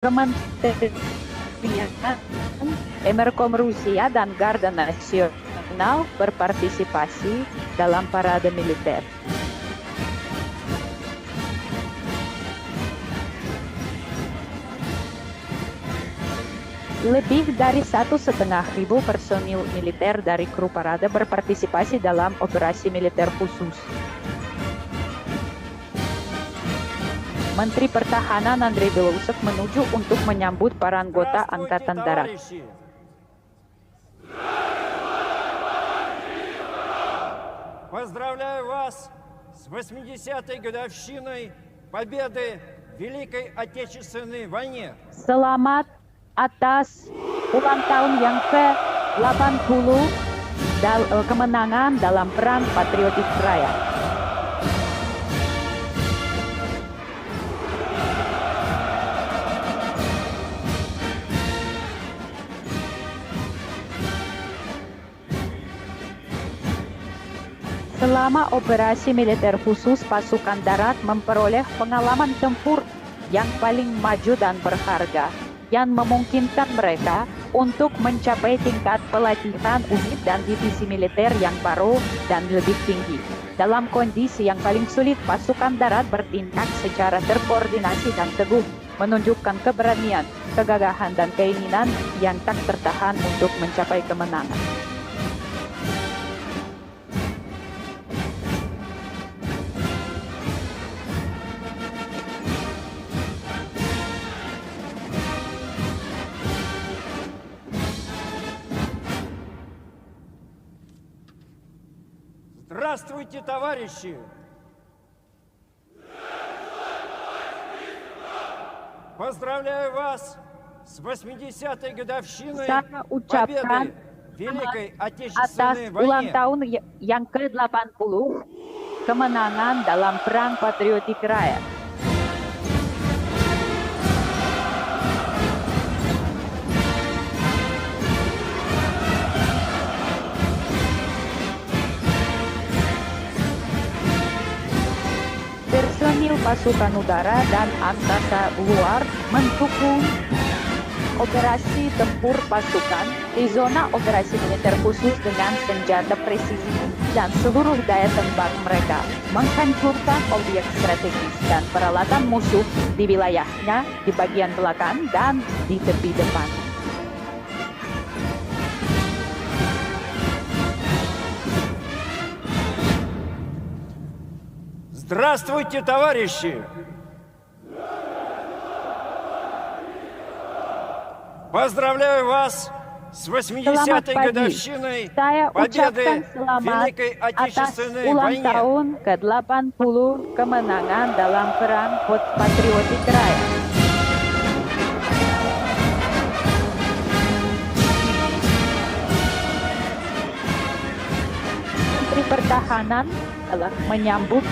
Kementerian Emerkom Rusia dan Garda Nasional berpartisipasi dalam parade militer. Lebih dari 1.500 personil militer dari kru parade berpartisipasi dalam operasi militer khusus. Menteri Pertahanan Andrei Belousov menuju untuk menyambut para anggota Angkatan Darat. Поздравляю вас с 80-й годовщиной победы в Великой Отечественной войне. Selamat atas ulang tahun yang ke-80 kemenangan dalam Perang Patriotik Raya. Selama operasi militer khusus, pasukan darat memperoleh pengalaman tempur yang paling maju dan berharga, yang memungkinkan mereka untuk mencapai tingkat pelatihan unit dan divisi militer yang baru dan lebih tinggi. Dalam kondisi yang paling sulit, pasukan darat bertindak secara terkoordinasi dan teguh, menunjukkan keberanian, kegagahan, dan keinginan yang tak tertahan untuk mencapai kemenangan. Здравствуйте, товарищи! Поздравляю вас с 80-й годовщиной Saya ucapkan победы в Великой atas Отечественной ulang войне. tahun yang ke-80 kemenangan dalam Perang Patriotik Raya. Personil pasukan udara dan angkasa luar mendukung operasi tempur pasukan di zona operasi militer khusus dengan senjata presisi dan seluruh daya tembak mereka menghancurkan objek strategis dan peralatan musuh di wilayahnya, di bagian belakang dan di tepi depan. Здравствуйте, товарищи! Поздравляю вас с Selamat 80-й pagi. годовщиной Saya победы ucapkan в selamat Великой atas Отечественной ulang войне. tahun ke-80 kemenangan dalam Perang Patriotik Raya. Menteri Pertahanan telah menyambut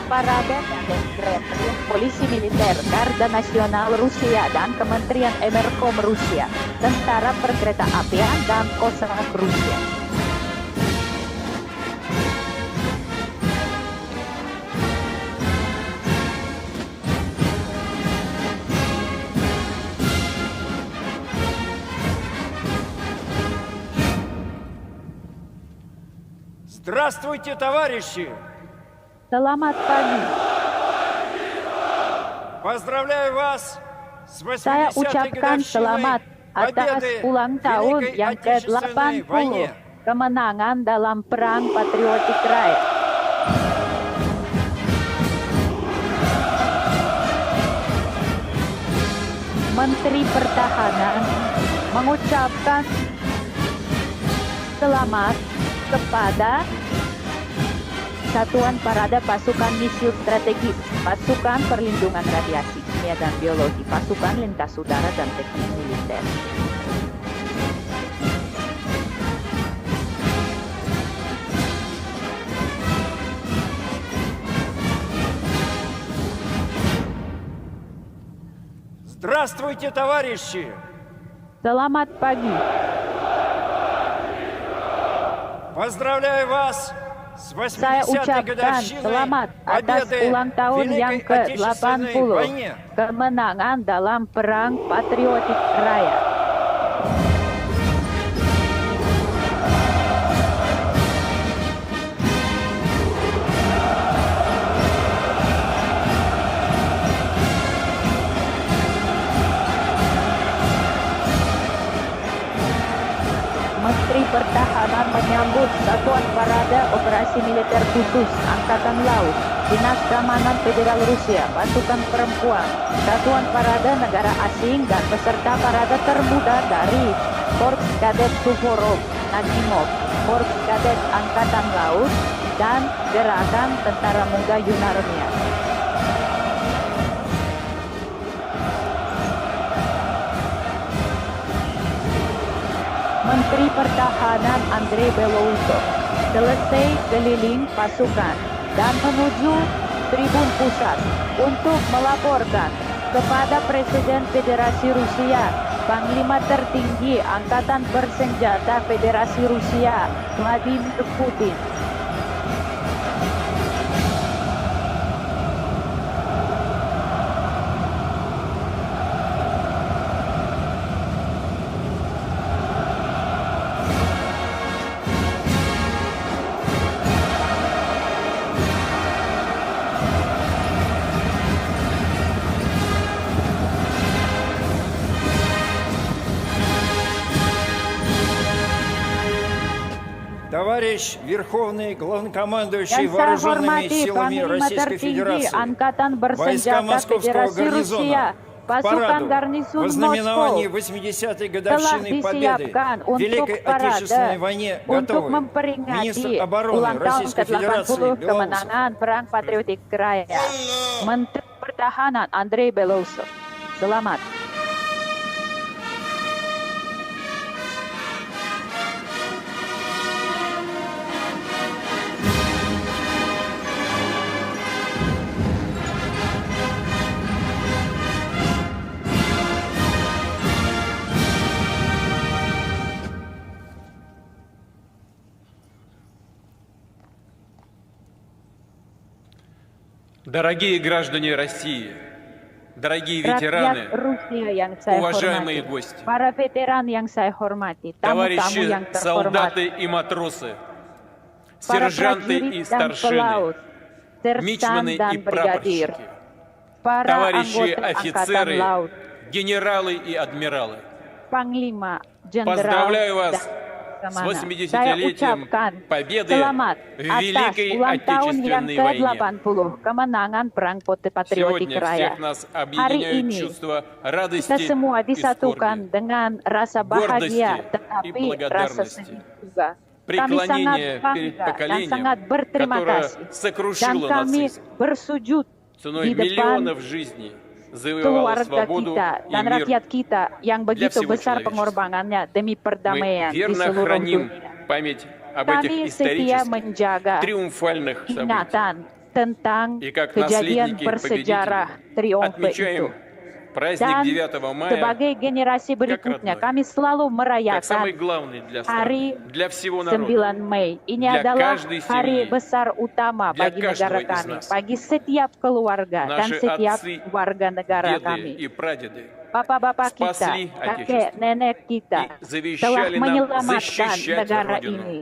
parade dan Kementerian Polisi Militer, Garda Nasional Rusia, dan Kementerian Emerkom Rusia, Tentara Perkeretaapian dan Kosmonautik Rusia. Здравствуйте, товарищи! Selamat pagi. Поздравляю вас с Saya 80-й ucapkan годовщиной selamat atas победы ulang в tahun Великой yang Отечественной ke-80 войне. kemenangan dalam Perang Patriotik Raya. Menteri Pertahanan mengucapkan selamat kepada Satuan Parade Pasukan Misiu Strategis, Pasukan Perlindungan Radiasi Kimia dan Biologi, Pasukan Lintas Udara dan Teknik Militer. Здравствуйте, товарищи! Selamat pagi. Поздравляю вас С Saya 80-й ucapkan годовщиной selamat atas победы ulang tahun в yang Великой Отечественной ke-80, войне. kemenangan dalam Perang Patriotik Raya. Menteri Pertahanan menyambut Satuan Parade Operasi Militer Khusus Angkatan Laut, Dinas Keamanan Federal Rusia, Pasukan Perempuan, Satuan Parade Negara Asing, dan peserta parade termuda dari Korps Kadet Suvorov Nakhimov, Korps Kadet Angkatan Laut, dan Gerakan Tentara Muda Yunarnia. Menteri Pertahanan Andrei Belousov selesai keliling pasukan dan menuju Tribun Pusat untuk melaporkan kepada Presiden Federasi Rusia, Panglima Tertinggi Angkatan Bersenjata Federasi Rusia, Vladimir Putin. Товарищ Верховный Главнокомандующий Yang saya Вооруженными hormati силами Panglima Российской Tertinggi Федерации, Angkatan войска Bersenjata Московского Federasi Rusia, гарнизона, к pasukan параду garnisun во знаменовании Moskow 80-й telah годовщины Победы disiapkan в untuk Великой parade Отечественной войне untuk готовы memperingati министр обороны ulang tahun Российской Федерации ke-80 Белоусов. kemenangan Perang Patriotik Raya. Menteri Pertahanan Andrei Belousov. Selamat. Дорогие граждане России, дорогие Rakyat ветераны, Rusia yang saya уважаемые hormati, гости, para veteran yang saya hormati, tamu-tamu товарищи yang terhormat, солдаты и матросы, para сержанты и prajurit dan старшины, pelaut, sersan мичманы dan и brigadir, прапорщики, para товарищи anggota Angkatan офицеры, Laut, генералы и адмиралы. Panglima, Jenderal, Поздравляю вас dan с Laksamana. 80-летием Saya ucapkan Победы selamat в atas Великой ulang tahun yang Отечественной войне. ke-80 kemenangan Perang Patriotik Сегодня Raya. всех нас Hari объединяют ini чувство kita радости semua и disatukan скорби, dengan rasa bahagia гордости tetapi и rasa благодарности. sedih juga. Kami sangat преклонение перед bangga dan поколением, sangat berterima которое kasih. Dan сокрушило kami нацизм, bersujud ценой di depan миллионов жизней завоевало keluarga свободу kita и dan мир. rakyat kita yang begitu всего besar человечества. pengorbanannya demi Мы perdamaian di верно seluruh храним dunia. память об Kami этих setia исторических, menjaga триумфальных событиях. ingatan tentang И как kejadian наследники bersejarah победителей triumfe itu. отмечаем праздник Dan 9 мая sebagai generasi berikutnya, родной. kami selalu как самый merayakan главный для hari страны, для всего 9 народа. Mei. Ini Для adalah каждой hari семьи. besar utama Для bagi каждого negara из kami, нас. bagi setiap keluarga dan Наши setiap отцы, warga negara деды kami. и прадеды Bapak-bapak kita, спасли kakek Отечество nenek kita и завещали telah нам menyelamatkan защищать negara Родину, ini.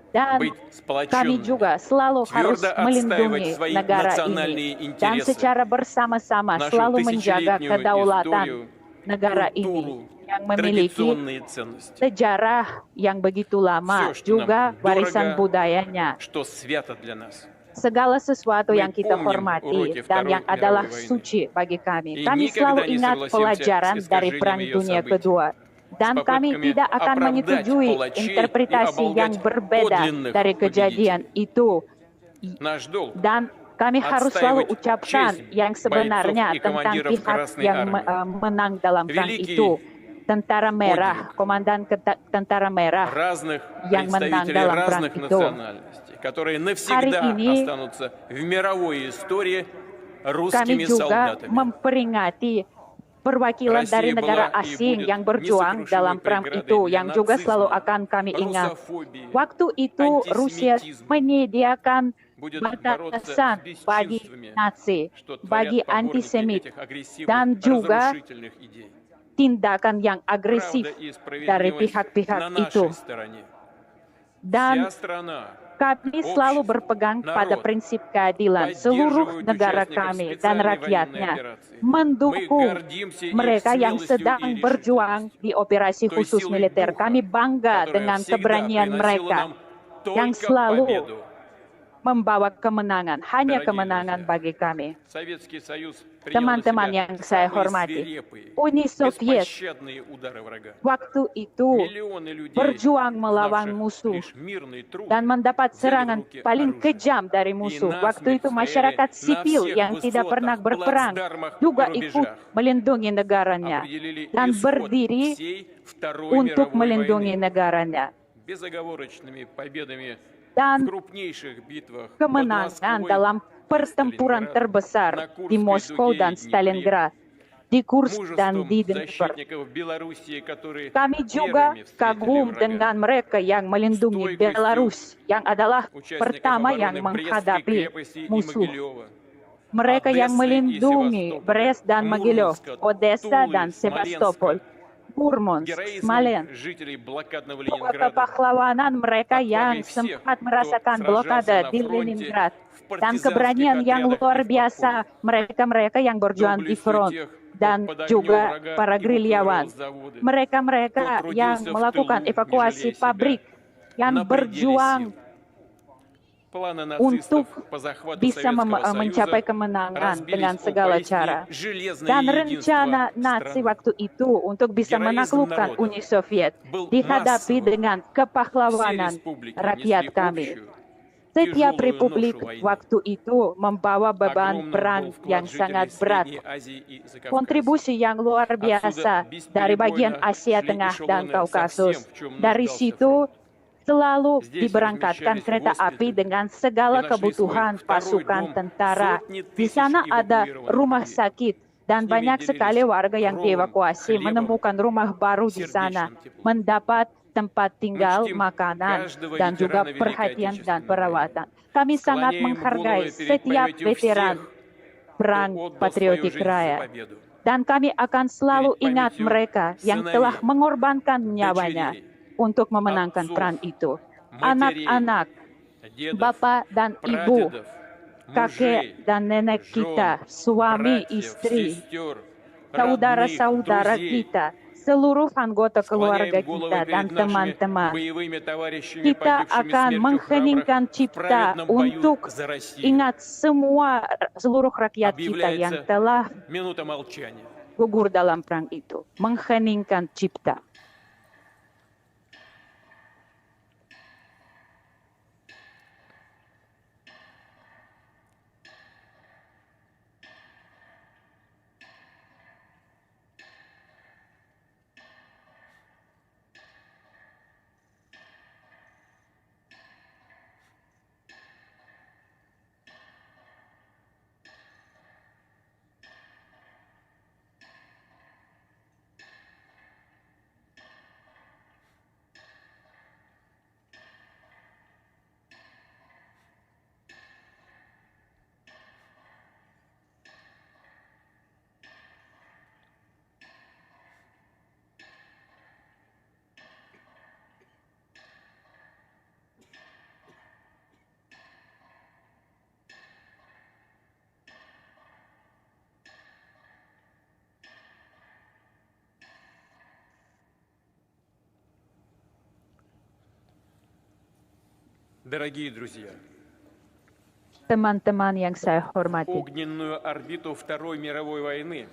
Dan быть kami сплоченными, juga selalu harus твердо melindungi отстаивать свои negara национальные ini dan интересы, secara bersama-sama нашу selalu menjaga тысячелетнюю kedaulatan историю, negara ini культуру, yang memiliki традиционные ценности, sejarah yang begitu lama, Все, что juga нам warisan дорого, budayanya. что свято для нас. Segala sesuatu Мы yang kita помним hormati уроки dan Второй yang adalah мировой войны. suci bagi kami. И Kami никогда selalu не ingat согласимся pelajaran с dari искажением Perang ее Dunia событий, Kedua. Dan с kami попытками tidak akan оправдать menyetujui палачей и interpretasi yang оболгать berbeda подлинных dari kejadian itu. Наш долг Dan kami harus selalu отстаивать ucapkan честь yang sebenarnya бойцов и tentang командиров pihak Красной yang Армии. menang dalam perang Великий itu. Tentara Merah, подвиг Komandan Tentara Merah разных yang menang представителей dalam perang разных itu. национальностей, которые навсегда Hari ini, останутся в мировой истории Kami русскими juga солдатами. memperingati perwakilan dari Россия negara была и asing будет yang berjuang несокрушимой dalam perang преградой itu для yang juga нацизма, selalu akan kami ingat. русофобии, Waktu itu Rusia антисемитизма. menyediakan Будет бороться batasan с bagi бесчинствами, Nazi, что bagi творят поборники antisemit, этих агрессивных, dan juga разрушительных идей. tindakan yang agresif Правда и dari справедливость pihak-pihak на itu. нашей стороне. Dan Вся страна, kami selalu общество, berpegang pada народ prinsip keadilan. Seluruh поддерживают negara участников kami dan специальной военной rakyatnya операции. Мы mendukung гордимся их mereka yang смелостью sedang и berjuang решительностью, di operasi той khusus силой militer. духа, Kami bangga которая dengan всегда keberanian приносила mereka нам yang только selalu победу. membawa kemenangan, hanya Дорогие kemenangan друзья, bagi kami. Советский Союз принял на Teman-teman себя yang saya самые hormati, свирепые, Uni Soviet беспощадные удары врага. waktu itu Миллионы людей, berjuang melawan знавших musuh лишь мирный труд, dan mendapat взяли в serangan руки paling оружие. kejam dari И musuh. насмерть Waktu itu стояли masyarakat на sipil всех yang tidak pernah высотах, berperang плацдармах и juga ikut рубежах. melindungi negaranya Определили dan исход berdiri всей Второй untuk мировой melindungi войны. Negaranya. Безоговорочными победами в Dan крупнейших битвах под kemenangan Москвой dalam pertempuran Stalingrad, terbesar на di Курской Moskow дуге dan и Днепре, Stalingrad, di Kursk dan мужеством di Dnipro. защитников Белоруссии, которые Kami juga первыми встретили kagum врага, dengan mereka yang melindungi Стойкостью Belarus, yang adalah участников pertama yang обороны Брестской menghadapi крепости и musuh. Могилева, Mereka yang Одессы и melindungi Севастополя, Brest dan Mogilев, Мурманска, Odessa Тулы, dan Sevastopol, Смоленска, Murmansk, героизмом Smolensk. жителей блокадного Juga Ленинграда, kepahlawanan mereka yang отвагой всех, sempat кто merasakan сражался blokade на di фронте, Leningrad, в dan партизанских keberanian yang отрядах luar и в biasa подполье. mereka-mereka yang berjuang di Доблестью front тех, dan кто под огнем juga врага para gerilyawan. эвакуировал заводы, Mereka-mereka кто yang трудился в melakukan тылу, не evakuasi жалея себя, pabrik, yang на пределе berjuang сил. Планы untuk нацистов по захвату bisa Советского mencapai Союза kemenangan разбились dengan о segala поистине cara. железное Dan единство rencana Nazi страны. waktu itu untuk bisa Героизм menaklukkan народа Uni Soviet был dihadapi массовым. dengan Все kepahlawanan республики rakyat несли kami. общую, Setiap тяжелую republik ношу войны. waktu itu membawa beban Огромным perang был вклад yang жителей sangat berat. Средней Азии и Закавказья. Kontribusi yang luar biasa dari bagian Asia Tengah dan Kaukasus. Dari situ selalu diberangkatkan kereta api dengan segala kebutuhan pasukan tentara. Di sana ada rumah sakit dan banyak sekali warga yang dievakuasi menemukan rumah baru di sana, mendapat tempat tinggal, makanan, dan juga perhatian dan perawatan. Kami sangat menghargai setiap veteran perang patriotik raya. Dan kami akan selalu ingat mereka yang telah mengorbankan nyawanya untuk memenangkan perang itu. Anak-anak, bapak dan ibu, kakek dan nenek kita, suami, istri, saudara-saudara kita, seluruh anggota keluarga kita dan teman-teman. Kita akan mengheningkan cipta untuk ingat seluruh rakyat kita yang telah gugur dalam perang itu. Mengheningkan cipta. Дорогие друзья, Teman-teman yang saya hormati, огненную орбиту Второй мировой войны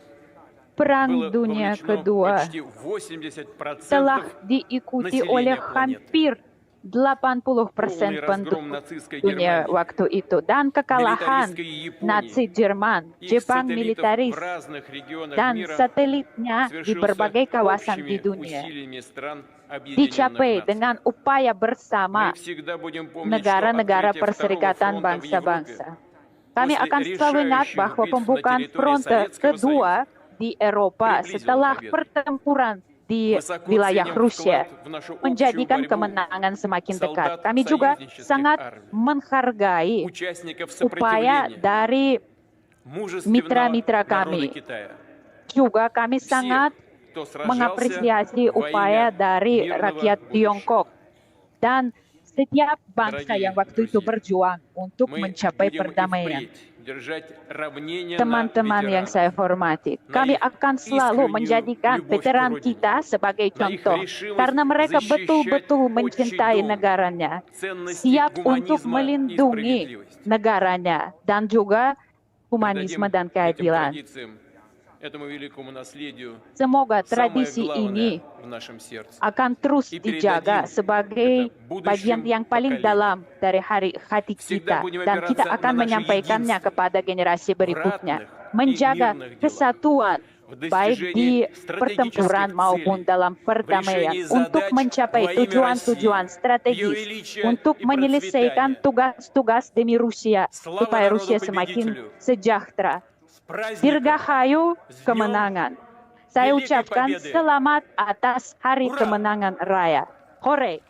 Perang было Dunia вовлечено Kedua почти 80% telah diikuti oleh hampir 80% полный penduduk разгром нацистской dunia Германии, waktu itu. Dan kekalahan милитаристской Японии, Nazi Jerman, их Jepang сателлитов militaris, в разных регионах dan мира satelitnya di совершился berbagai kawasan di общими dunia усилиями стран Объединенных dicapai Наций. dengan upaya bersama Мы всегда будем помнить, что negara-negara открытие Perserikatan второго фронта в Европе Bangsa-Bangsa. Kami после akan selalu ingat решающих bahwa битв на pembukaan территории fronte Советского kedua Союза di Eropa setelah pertempuran di wilayah Rusia menjadikan kemenangan semakin dekat. Kami juga sangat menghargai upaya dari mitra-mitra kami. Juga kami sangat mengapresiasi upaya dari rakyat Tiongkok dan setiap bangsa yang waktu itu berjuang untuk mencapai perdamaian. Teman-teman yang saya hormati, kami akan selalu menjadikan veteran kita sebagai contoh karena mereka betul-betul mencintai negaranya, siap untuk melindungi negaranya dan juga humanisme dan keadilan. Semoga tradisi ini akan terus dijaga sebagai bagian yang paling dalam dari hati kita dan kita akan menyampaikannya kepada generasi berikutnya. Menjaga kesatuan baik di pertempuran maupun dalam perdamaian untuk mencapai tujuan-tujuan strategis untuk menyelesaikan tugas-tugas demi Rusia supaya Rusia semakin sejahtera. Dirgahayu kemenangan. Saya ucapkan selamat atas Hari Kemenangan Raya. Hore!